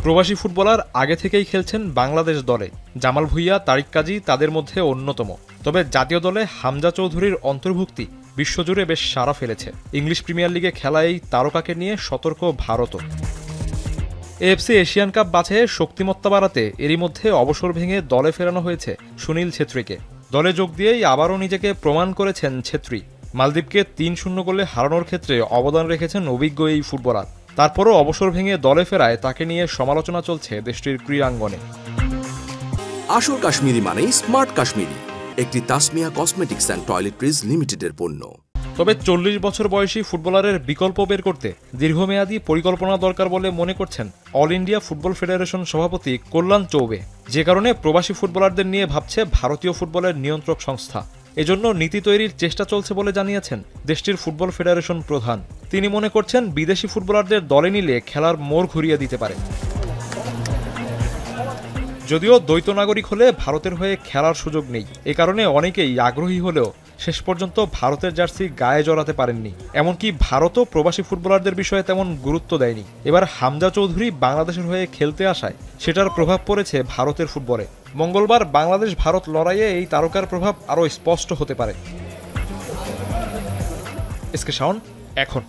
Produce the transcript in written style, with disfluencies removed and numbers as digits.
প্রবাসী ফুটবলার আগে থেকেই খেলছেন বাংলাদেশ দলে। জামাল ভুঁইয়া, তারিক কাজী তাদের মধ্যে অন্যতম। তবে জাতীয় দলে হামজা চৌধুরীর অন্তর্ভুক্তি বিশ্বজুড়ে বেশ সাড়া ফেলেছে। ইংলিশ প্রিমিয়ার লিগে খেলা এই তারকাকে নিয়ে সতর্ক ভারতও। এএফসি এশিয়ান কাপ বাছাইয়ে শক্তিমত্তা বাড়াতে এরই মধ্যে অবসর ভেঙে দলে ফেরানো হয়েছে সুনীল ছেত্রীকে। দলে যোগ দিয়েই আবারও নিজেকে প্রমাণ করেছেন ছেত্রী। মালদ্বীপকে ৩-০ গোলে হারানোর ক্ষেত্রে অবদান রেখেছেন অভিজ্ঞ এই ফুটবলার। তারপরও অবসর ভেঙে দলে ফেরায় তাকে নিয়ে সমালোচনা চলছে দেশটির ক্রীড়াঙ্গনে। আসল কাশ্মীরি মানেই স্মার্ট কাশ্মীরি, একটি তাসমিয়া কসমেটিক্স অ্যান্ড টয়লেট্রিজ লিমিটেডের পণ্য। তবে ৪০ বছর বয়সী ফুটবলারের বিকল্প বের করতে দীর্ঘমেয়াদী পরিকল্পনা দরকার বলে মনে করছেন অল ইন্ডিয়া ফুটবল ফেডারেশন সভাপতি কল্যাণ চৌবে। যে কারণে প্রবাসী ফুটবলারদের নিয়ে ভাবছে ভারতীয় ফুটবলের নিয়ন্ত্রক সংস্থা। এজন্য নীতি তৈরির চেষ্টা চলছে বলে জানিয়েছেন দেশটির ফুটবল ফেডারেশন প্রধান। তিনি মনে করছেন বিদেশি ফুটবলারদের দলে নিলে খেলার মোড় ঘুরিয়ে দিতে পারে। যদিও দ্বৈত নাগরিক হলে ভারতের হয়ে খেলার সুযোগ নেই, এ কারণে অনেকেই আগ্রহী হলেও শেষ পর্যন্ত ভারতের জার্সি গায়ে জড়াতে পারেননি। এমনকি ভারতও প্রবাসী ফুটবলারদের বিষয়ে তেমন গুরুত্ব দেয়নি। এবার হামজা চৌধুরী বাংলাদেশের হয়ে খেলতে আসায় সেটার প্রভাব পড়েছে ভারতের ফুটবলে। মঙ্গলবার বাংলাদেশ ভারত লড়াইয়ে এই তারকার প্রভাব আরও স্পষ্ট হতে পারে। এসকে শাওন, এখন।